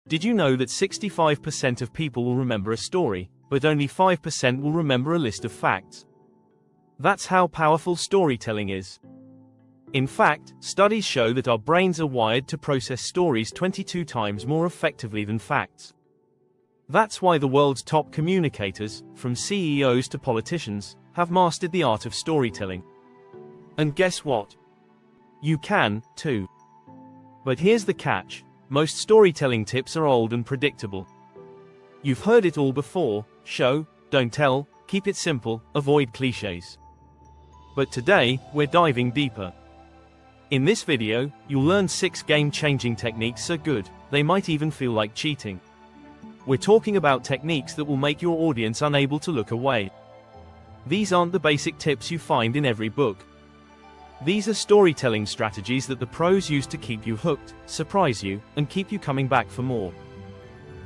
Did you know that 65% of people will remember a story, but only 5% will remember a list of facts? That's how powerful storytelling is. In fact, studies show that our brains are wired to process stories 22 times more effectively than facts. That's why the world's top communicators, from CEOs to politicians, have mastered the art of storytelling. And guess what? You can, too. But here's the catch: most storytelling tips are old and predictable. You've heard it all before: show, don't tell, keep it simple, avoid clichés. But today, we're diving deeper. In this video, you'll learn 6 game-changing techniques so good, they might even feel like cheating. We're talking about techniques that will make your audience unable to look away. These aren't the basic tips you find in every book. These are storytelling strategies that the pros use to keep you hooked, surprise you, and keep you coming back for more.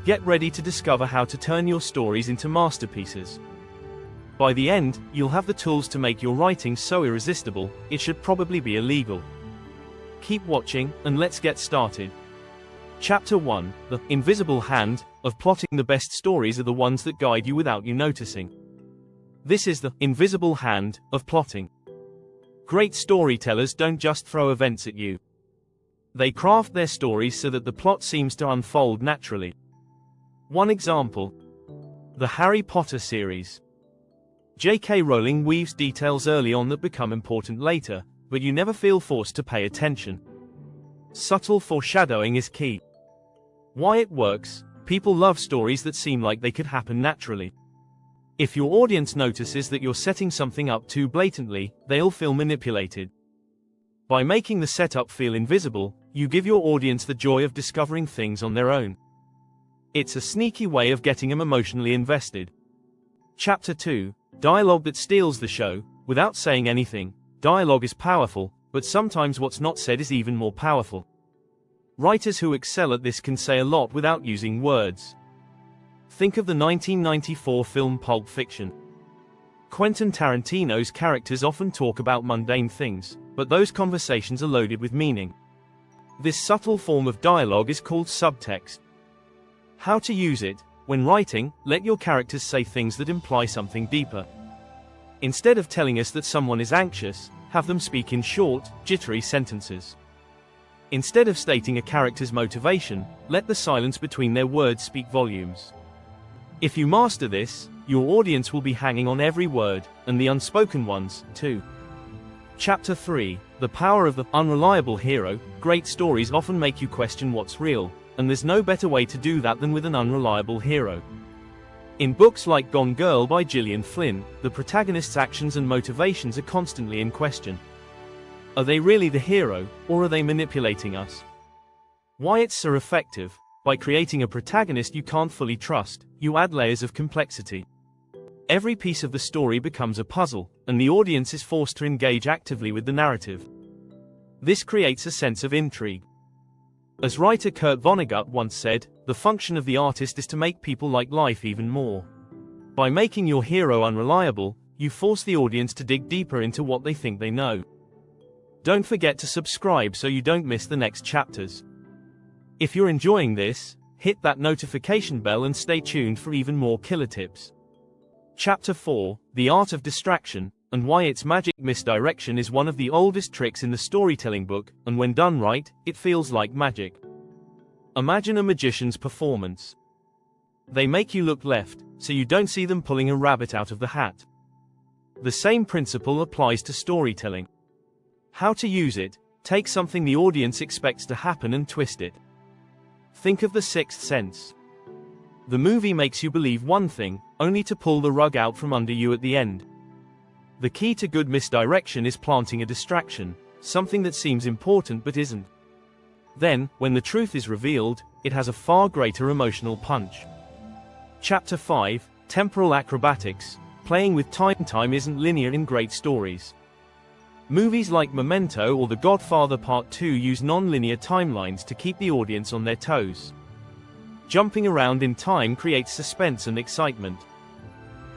Get ready to discover how to turn your stories into masterpieces. By the end, you'll have the tools to make your writing so irresistible, it should probably be illegal. Keep watching, and let's get started. Chapter 1: The invisible hand of plotting. The best stories are the ones that guide you without you noticing. This is the invisible hand of plotting. Great storytellers don't just throw events at you. They craft their stories so that the plot seems to unfold naturally. One example: the Harry Potter series. J.K. Rowling weaves details early on that become important later, but you never feel forced to pay attention. Subtle foreshadowing is key. Why it works: people love stories that seem like they could happen naturally. If your audience notices that you're setting something up too blatantly, they'll feel manipulated. By making the setup feel invisible, you give your audience the joy of discovering things on their own. It's a sneaky way of getting them emotionally invested. Chapter 2: Dialogue that steals the show. Without saying anything, dialogue is powerful, but sometimes what's not said is even more powerful. Writers who excel at this can say a lot without using words. Think of the 1994 film Pulp Fiction. Quentin Tarantino's characters often talk about mundane things, but those conversations are loaded with meaning. This subtle form of dialogue is called subtext. How to use it: when writing, let your characters say things that imply something deeper. Instead of telling us that someone is anxious, have them speak in short, jittery sentences. Instead of stating a character's motivation, let the silence between their words speak volumes. If you master this, your audience will be hanging on every word, and the unspoken ones, too. Chapter 3: The power of the unreliable hero. Great stories often make you question what's real, and there's no better way to do that than with an unreliable hero. In books like Gone Girl by Gillian Flynn, the protagonist's actions and motivations are constantly in question. Are they really the hero, or are they manipulating us? Why it's so effective: by creating a protagonist you can't fully trust, you add layers of complexity. Every piece of the story becomes a puzzle, and the audience is forced to engage actively with the narrative. This creates a sense of intrigue. As writer Kurt Vonnegut once said, the function of the artist is to make people like life even more. By making your hero unreliable, you force the audience to dig deeper into what they think they know. Don't forget to subscribe so you don't miss the next chapters. If you're enjoying this, hit that notification bell and stay tuned for even more killer tips. Chapter 4: The Art of Distraction, and Why It's Magic. Misdirection is one of the oldest tricks in the storytelling book, and when done right, it feels like magic. Imagine a magician's performance. They make you look left, so you don't see them pulling a rabbit out of the hat. The same principle applies to storytelling. How to use it: take something the audience expects to happen and twist it. Think of The Sixth Sense. The movie makes you believe one thing, only to pull the rug out from under you at the end. The key to good misdirection is planting a distraction, something that seems important but isn't. Then, when the truth is revealed, it has a far greater emotional punch. Chapter 5: Temporal Acrobatics. Playing with time. Time isn't linear in great stories. Movies like Memento or The Godfather Part 2 use non-linear timelines to keep the audience on their toes. Jumping around in time creates suspense and excitement.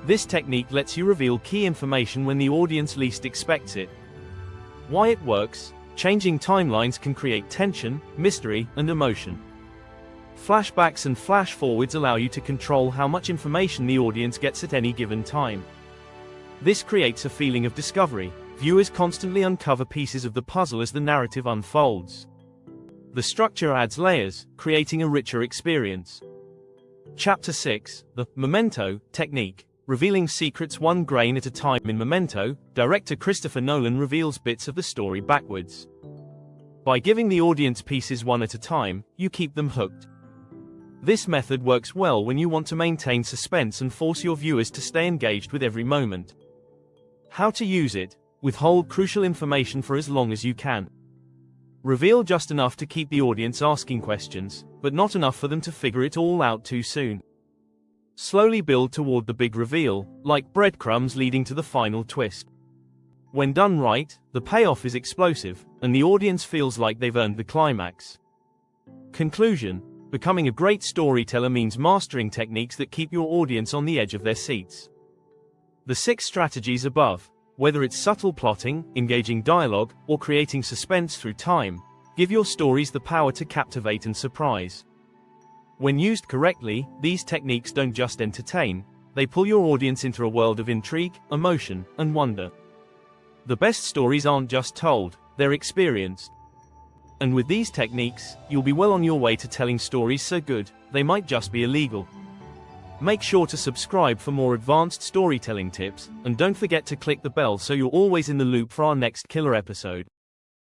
This technique lets you reveal key information when the audience least expects it. Why it works: changing timelines can create tension, mystery, and emotion. Flashbacks and flash-forwards allow you to control how much information the audience gets at any given time. This creates a feeling of discovery. Viewers constantly uncover pieces of the puzzle as the narrative unfolds. The structure adds layers, creating a richer experience. Chapter 6, The Memento Technique. Revealing secrets one grain at a time. In Memento, director Christopher Nolan reveals bits of the story backwards. By giving the audience pieces one at a time, you keep them hooked. This method works well when you want to maintain suspense and force your viewers to stay engaged with every moment. How to use it: withhold crucial information for as long as you can. Reveal just enough to keep the audience asking questions, but not enough for them to figure it all out too soon. Slowly build toward the big reveal, like breadcrumbs leading to the final twist. When done right, the payoff is explosive, and the audience feels like they've earned the climax. Conclusion: becoming a great storyteller means mastering techniques that keep your audience on the edge of their seats. The 6 strategies above, whether it's subtle plotting, engaging dialogue, or creating suspense through time, give your stories the power to captivate and surprise. When used correctly, these techniques don't just entertain, they pull your audience into a world of intrigue, emotion, and wonder. The best stories aren't just told, they're experienced. And with these techniques, you'll be well on your way to telling stories so good, they might just be illegal. Make sure to subscribe for more advanced storytelling tips, and don't forget to click the bell so you're always in the loop for our next killer episode.